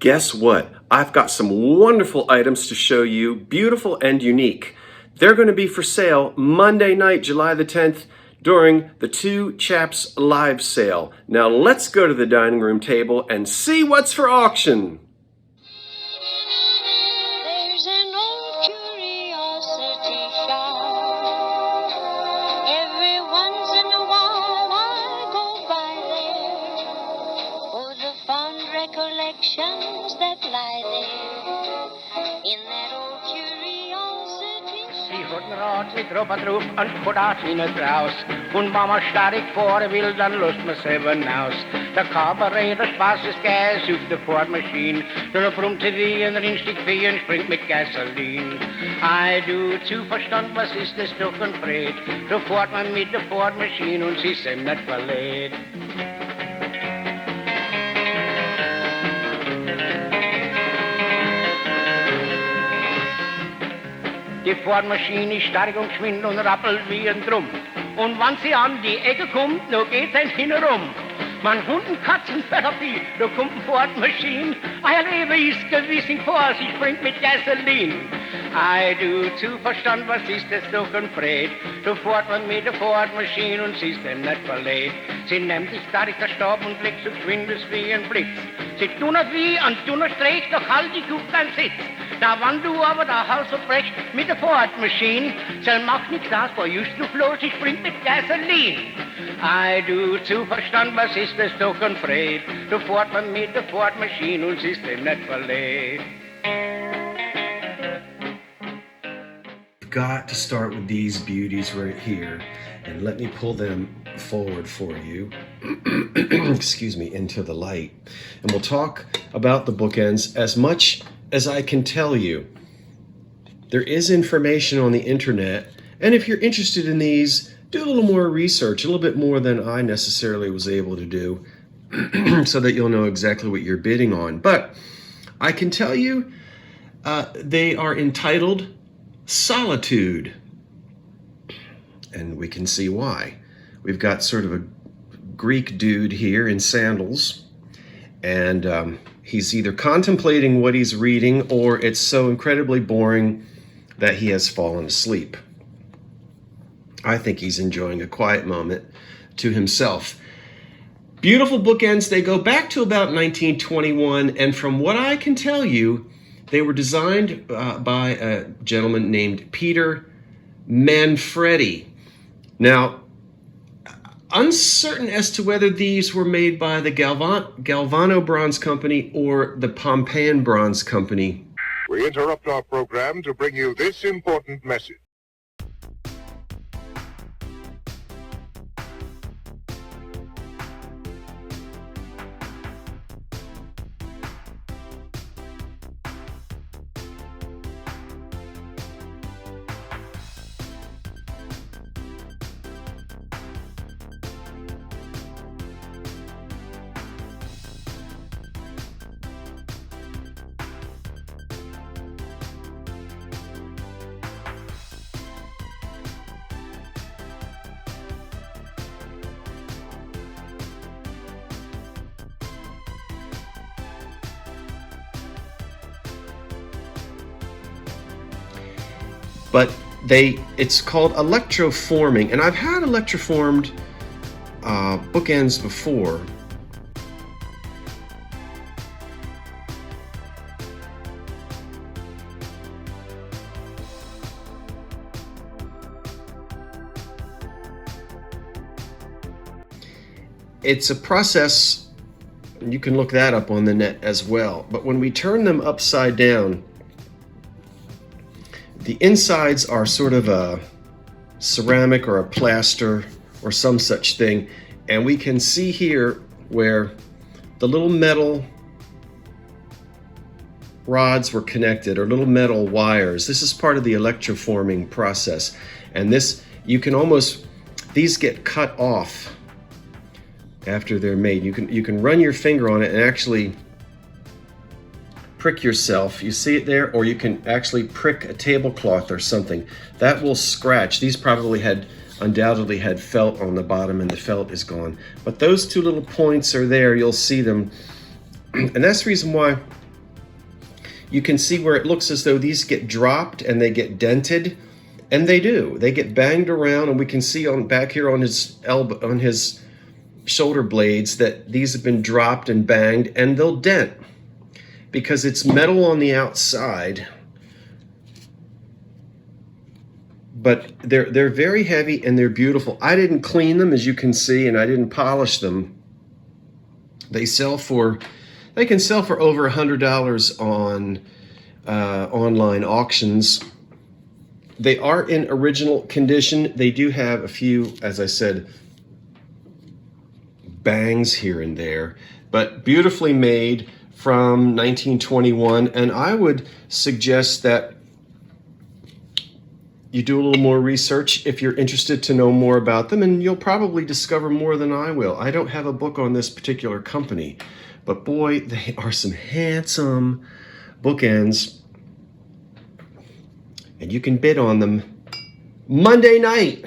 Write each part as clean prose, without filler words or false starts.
Guess what? I've got some wonderful items to show you, beautiful and unique. They're going to be for sale Monday night, July the 10th, during the 2 Chaps live sale. Now let's go to the dining room table and see what's for auction. There's an old curiosity shop. Every once in a while I go by there for the fond recollections that lie there in that old curiosity shop. Sie hatten Rat mit Robbertrupp und Kodat in het Haus. Und Mama starr ich vor, will dann lust mir selber hinaus. Der Kabarett, der Spaß ist geil, sucht der Fordmaschine. Der brummte wie ein Rindstück Vieh und springt mit Gasolin. Ei, du zu Verstand, was ist das doch ein Fred? Da fährt man mit der Fordmaschine und sie ist ihm nicht verlädt. Die Fordmaschine ist stark und geschwind und rappelt wie ein Drum. Und wenn sie an die Ecke kommt, nur geht's ein hinrum. Man Hunden, Katzen, Therapie, da kommt eine Fordmaschine. Euer Leben ist gewiss in Gefahr, sie springt mit Gasolin. Ei, du zu Verstand, was ist das doch ein Fred? Da fährt man mit der Fordmaschine und sie ist dem nicht verlädt. Sie nimmt sich stark der Stab und legt so geschwind wie ein Blitz. Sie tun es wie ein dünner Strich, doch halt die Kuh kein Sitz. Da wann du aber der Haus verbrechst mit der Fordmaschine, soll macht nichts aus, vor just du bloß, ich spring mit Gasolin. Ei, du zu Verstand, was ist das doch ein Fred? Da fährt man mit der Fordmaschine und sie ist dem nicht verlädt. Got to start with these beauties right here, and let me pull them forward for you excuse me, into the light, and we'll talk about the bookends. As much as I can tell you, there is information on the internet, and if you're interested in these, do a little more research, a little bit more than I necessarily was able to do so that you'll know exactly what you're bidding on. But I can tell you they are entitled Solitude, and we can see why. We've got sort of a Greek dude here in sandals, and he's either contemplating what he's reading or it's so incredibly boring that he has fallen asleep. I think he's enjoying a quiet moment to himself. Beautiful bookends. They go back to about 1921, and from what I can tell you, they were designed by a gentleman named Peter Manfredi. Now, uncertain as to whether these were made by the Galvano Bronze Company or the Pompeian Bronze Company. We interrupt our program to bring you this important message. But it's called electroforming, and I've had electroformed bookends before. It's a process, you can look that up on the net as well, but when we turn them upside down, the insides are sort of a ceramic or a plaster or some such thing, and we can see here where the little metal rods were connected, or little metal wires. This is part of the electroforming process, and this, you can almost, these get cut off after they're made. You can run your finger on it and actually prick yourself. You see it there? Or you can actually prick a tablecloth or something. That will scratch. These probably undoubtedly had felt on the bottom, and the felt is gone. But those two little points are there. You'll see them. And that's the reason why you can see where it looks as though these get dropped and they get dented, and they do. They get banged around, and we can see on back here on his elbow, on his shoulder blades, that these have been dropped and banged, and they'll dent because it's metal on the outside. But they're very heavy and they're beautiful. I didn't clean them, as you can see, and I didn't polish them. They can sell for over $100 on online auctions. They are in original condition. They do have a few, as I said, bangs here and there, but beautifully made from 1921. And I would suggest that you do a little more research if you're interested to know more about them, and you'll probably discover more than I will. I don't have a book on this particular company, but boy, they are some handsome bookends, and you can bid on them Monday night.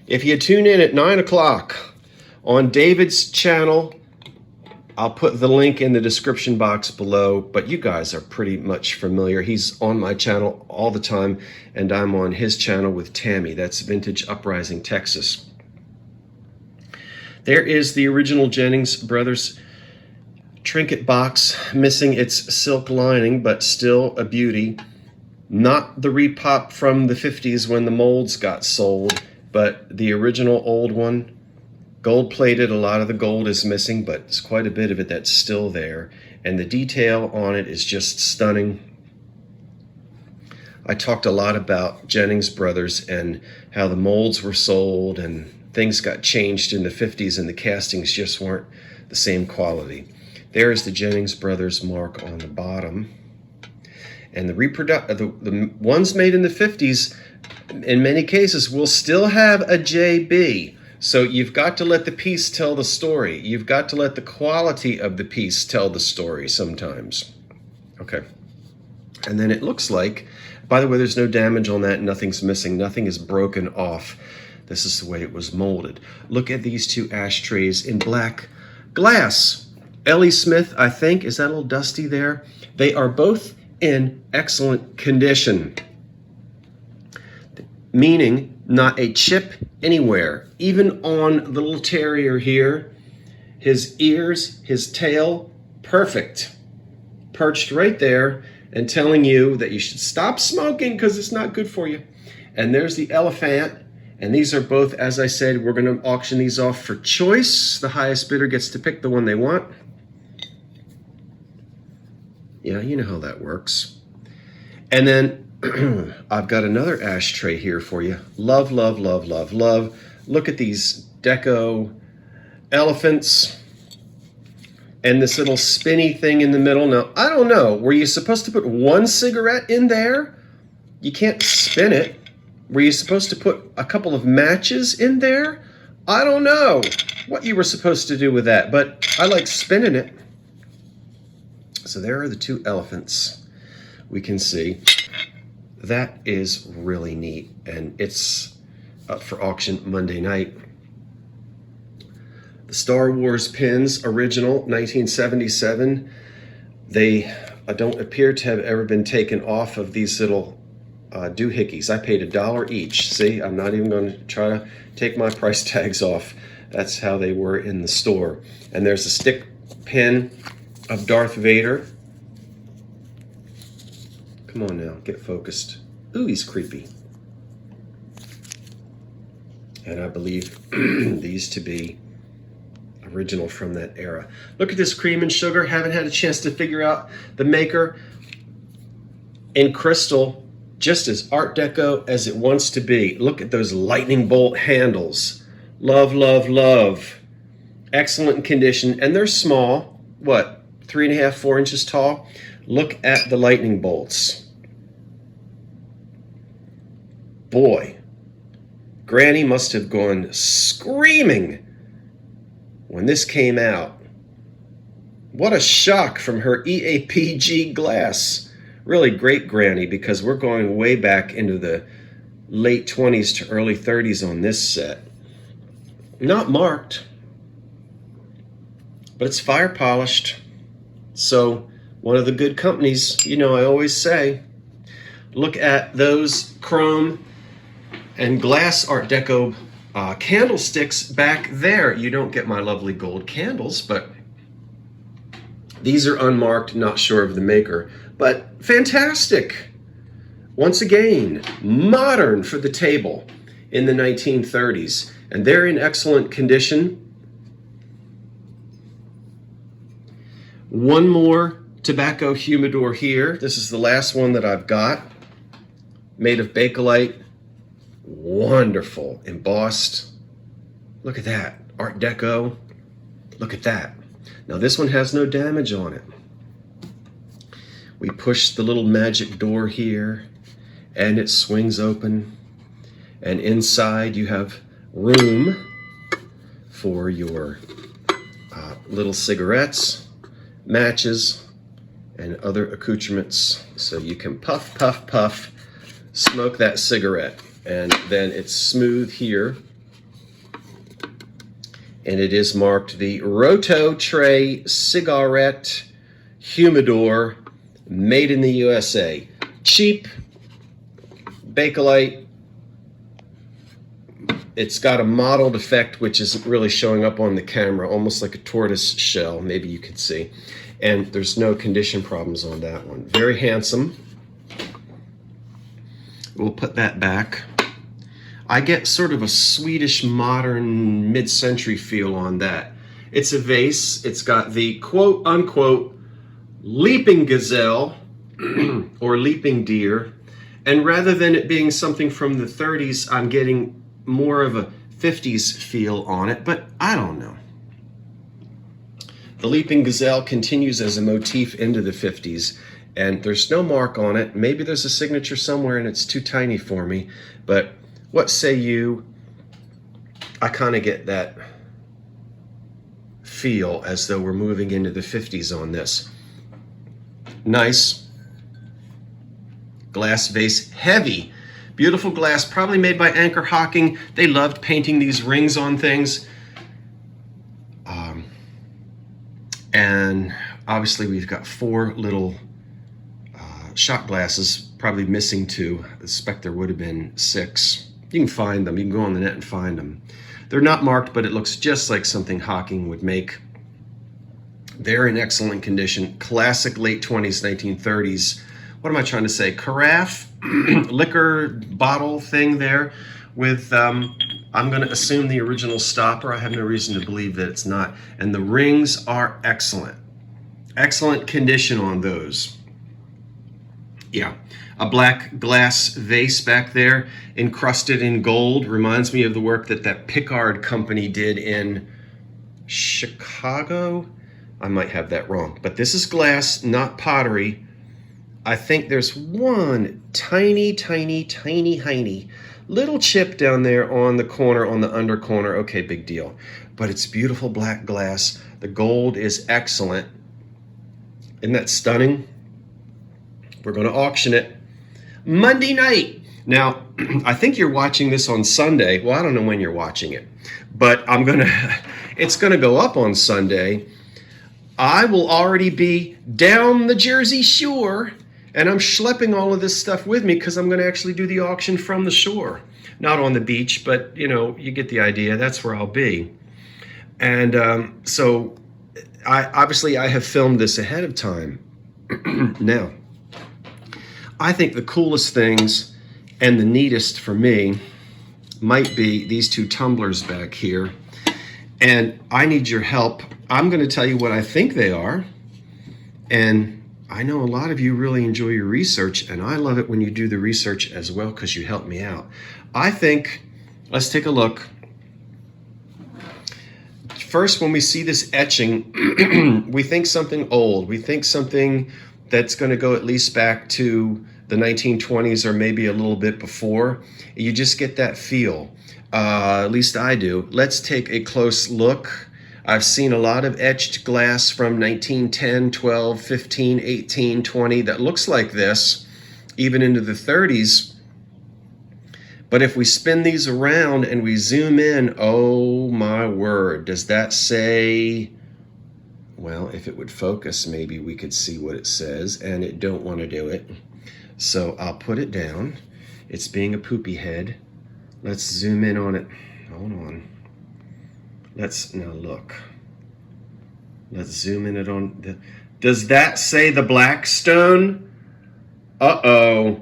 If you tune in at 9 o'clock on David's channel, I'll put the link in the description box below, but you guys are pretty much familiar. He's on my channel all the time, and I'm on his channel with Tammy. That's Vintage Uprising, Texas. There is the original Jennings Brothers trinket box, missing its silk lining, but still a beauty. Not the repop from the 50s when the molds got sold, but the original old one. Gold plated, a lot of the gold is missing, but there's quite a bit of it that's still there. And the detail on it is just stunning. I talked a lot about Jennings Brothers and how the molds were sold and things got changed in the 50s and the castings just weren't the same quality. There is the Jennings Brothers mark on the bottom. And the ones made in the 50s, in many cases, will still have a JB. So you've got to let the piece tell the story. You've got to let the quality of the piece tell the story sometimes. Okay. And then it looks like, by the way, there's no damage on that. Nothing's missing. Nothing is broken off. This is the way it was molded. Look at these two ashtrays in black glass. Ellie Smith, I think. Is that a little dusty there? They are both in excellent condition. Meaning not a chip anywhere. Even on the little terrier here, his ears, his tail, perfect. Perched right there and telling you that you should stop smoking because it's not good for you. And there's the elephant. And these are both, as I said, we're going to auction these off for choice. The highest bidder gets to pick the one they want. Yeah, you know how that works. And then I've got another ashtray here for you. Love, love, love, love, love. Look at these Deco elephants and this little spinny thing in the middle. Now, I don't know. Were you supposed to put one cigarette in there? You can't spin it. Were you supposed to put a couple of matches in there? I don't know what you were supposed to do with that, but I like spinning it. So there are the two elephants we can see. That is really neat, and it's up for auction Monday night. The Star Wars pins, original, 1977. They don't appear to have ever been taken off of these little doohickeys. I paid $1 each. See, I'm not even going to try to take my price tags off. That's how they were in the store. And there's a stick pin of Darth Vader. Come on now, get focused. Ooh, he's creepy. And I believe these to be original from that era. Look at this cream and sugar. Haven't had a chance to figure out the maker. In crystal, just as Art Deco as it wants to be. Look at those lightning bolt handles. Love, love, love. Excellent condition. And they're small. What? 3.5, 4 inches tall. Look at the lightning bolts. Boy, Granny must have gone screaming when this came out. What a shock from her EAPG glass. Really great Granny, because we're going way back into the late 20s to early 30s on this set. Not marked, but it's fire polished. So One of the good companies, you know, I always say, look at those chrome and glass Art Deco candlesticks back there. You don't get my lovely gold candles, but these are unmarked, not sure of the maker, but fantastic. Once again, modern for the table in the 1930s, and they're in excellent condition. One more tobacco humidor here. This is the last one that I've got, made of Bakelite. Wonderful, embossed. Look at that, Art Deco. Look at that. Now this one has no damage on it. We push the little magic door here and it swings open, and inside you have room for your little cigarettes, matches, and other accoutrements, so you can puff, puff, puff, smoke that cigarette. And then it's smooth here, and it is marked the Roto Tray Cigarette Humidor, made in the USA. Cheap, Bakelite. It's got a mottled effect, which isn't really showing up on the camera, almost like a tortoise shell, maybe you could see. And there's no condition problems on that one. Very handsome. We'll put that back. I get sort of a Swedish modern mid-century feel on that. It's a vase. It's got the quote-unquote leaping gazelle or leaping deer. And rather than it being something from the 30s, I'm getting more of a 50s feel on it, but I don't know. The leaping gazelle continues as a motif into the 50s, and there's no mark on it. Maybe there's a signature somewhere and it's too tiny for me, but what say you? I kind of get that feel as though we're moving into the 50s on this. Nice glass vase, heavy, beautiful glass, probably made by Anchor Hocking. They loved painting these rings on things. And obviously we've got 4 little shot glasses, probably missing 2. I suspect there would have been 6. You can find them. You can go on the net and find them. They're not marked, but it looks just like something Hocking would make. They're in excellent condition. Classic late 20s, 1930s. What am I trying to say? Carafe, liquor bottle thing there with, I'm going to assume the original stopper. I have no reason to believe that it's not. And the rings are excellent. Excellent condition on those. Yeah. A black glass vase back there, encrusted in gold. Reminds me of the work that Pickard company did in Chicago. I might have that wrong. But this is glass, not pottery. I think there's one tiny little chip down there on the corner, on the under corner. Okay, big deal. But it's beautiful black glass. The gold is excellent. Isn't that stunning? We're going to auction it Monday night. Now, I think you're watching this on Sunday. Well, I don't know when you're watching it, but it's going to go up on Sunday. I will already be down the Jersey Shore, and I'm schlepping all of this stuff with me because I'm going to actually do the auction from the shore. Not on the beach, but, you know, you get the idea. That's where I'll be. And so I have filmed this ahead of time. Now, I think the coolest things and the neatest for me might be these 2 tumblers back here. And I need your help. I'm going to tell you what I think they are. And I know a lot of you really enjoy your research, and I love it when you do the research as well because you help me out. I think, let's take a look. First, when we see this etching, we think something old. We think something that's going to go at least back to the 1920s or maybe a little bit before. You just get that feel. At least I do. Let's take a close look. I've seen a lot of etched glass from 1910, 12, 15, 18, 20 that looks like this, even into the 30s. But if we spin these around and we zoom in, oh my word, does that say Well, if it would focus, maybe we could see what it says, and it don't want to do it. So I'll put it down. It's being a poopy head. Let's zoom in on it. Hold on. Now look. Let's zoom in it on. Does that say the Blackstone? Uh-oh.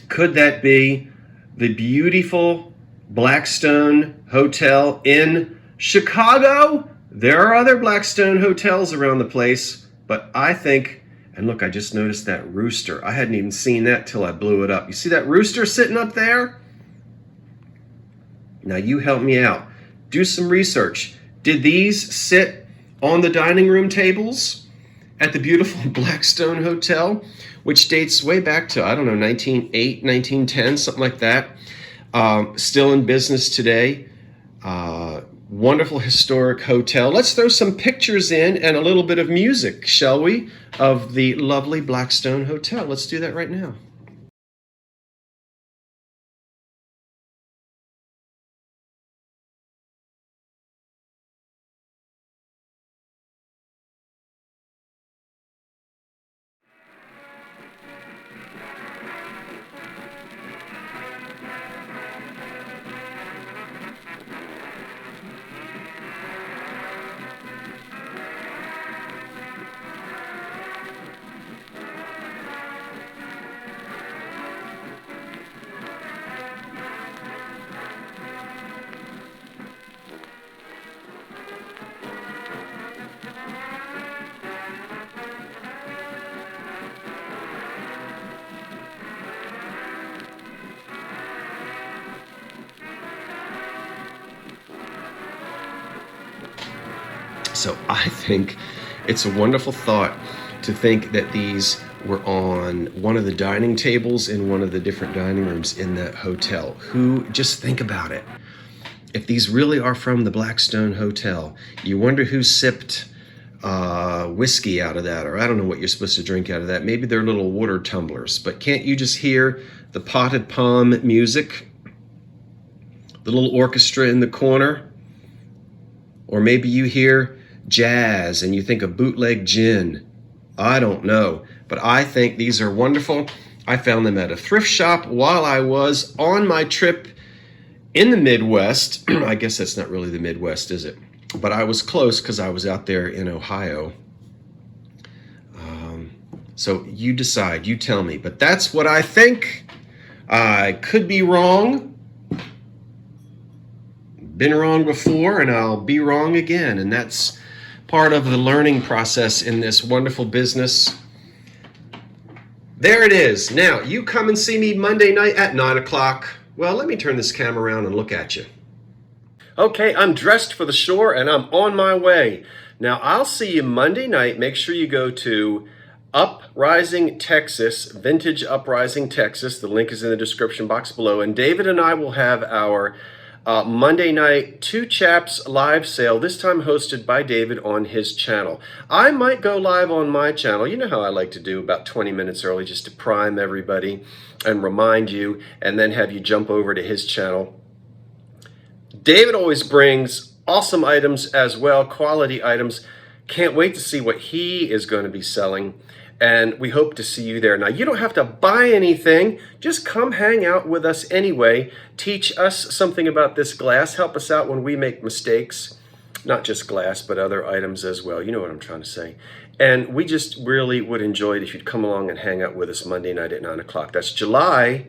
Could that be the beautiful Blackstone Hotel in Chicago? There are other Blackstone hotels around the place, but I think, and look, I just noticed that rooster. I hadn't even seen that till I blew it up. You see that rooster sitting up there? Now you help me out. Do some research. Did these sit on the dining room tables at the beautiful Blackstone Hotel, which dates way back to, I don't know, 1908, 1910, something like that. Still in business today. Wonderful historic hotel. Let's throw some pictures in and a little bit of music, shall we, of the lovely Blackstone Hotel. Let's do that right now. So I think it's a wonderful thought to think that these were on one of the dining tables in one of the different dining rooms in that hotel. Just think about it. If these really are from the Blackstone Hotel, you wonder who sipped whiskey out of that, or I don't know what you're supposed to drink out of that. Maybe they're little water tumblers, but can't you just hear the potted palm music? The little orchestra in the corner? Or maybe you hear jazz and you think of bootleg gin. I don't know, but I think these are wonderful. I found them at a thrift shop while I was on my trip in the Midwest. I guess that's not really the Midwest, is it? But I was close because I was out there in Ohio. So you decide, you tell me, but that's what I think. I could be wrong. Been wrong before, and I'll be wrong again, and that's part of the learning process in this wonderful business. There it is. Now, you come and see me Monday night at 9 o'clock. Well, let me turn this camera around and look at you. Okay, I'm dressed for the shore, and I'm on my way. Now, I'll see you Monday night. Make sure you go to Uprising, Texas, Vintage Uprising, Texas. The link is in the description box below, and David and I will have our Monday night Two Chaps live sale, this time hosted by David on his channel. I might go live on my channel. You know how I like to do, about 20 minutes early, just to prime everybody and remind you, and then have you jump over to his channel. David always brings awesome items as well, quality items. Can't wait to see what he is going to be selling. And we hope to see you there. Now, you don't have to buy anything. Just come hang out with us anyway. Teach us something about this glass. Help us out when we make mistakes. Not just glass, but other items as well. You know what I'm trying to say. And we just really would enjoy it if you'd come along and hang out with us Monday night at 9 o'clock. That's July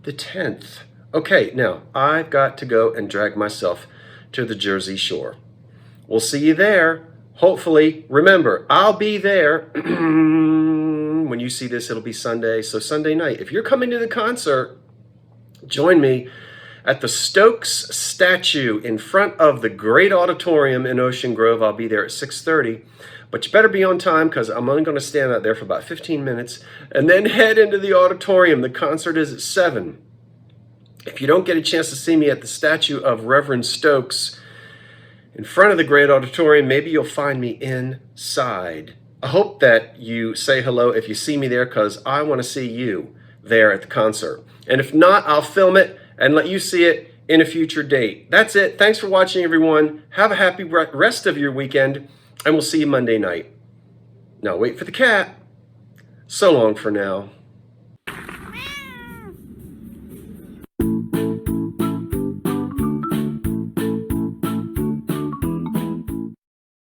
the 10th. Okay, now, I've got to go and drag myself to the Jersey Shore. We'll see you there. Hopefully, remember, I'll be there. When you see this, it'll be Sunday. So Sunday night, if you're coming to the concert, join me at the Stokes statue in front of the great auditorium in Ocean Grove. I'll be there at 6:30. But you better be on time because I'm only going to stand out there for about 15 minutes and then head into the auditorium. The concert is at 7. If you don't get a chance to see me at the statue of Reverend Stokes in front of the great auditorium, maybe you'll find me inside. I hope that you say hello if you see me there, because I want to see you there at the concert. And if not, I'll film it and let you see it in a future date. That's it. Thanks for watching, everyone. Have a happy rest of your weekend, And we'll see you Monday night. Now wait for the cat. So long for now.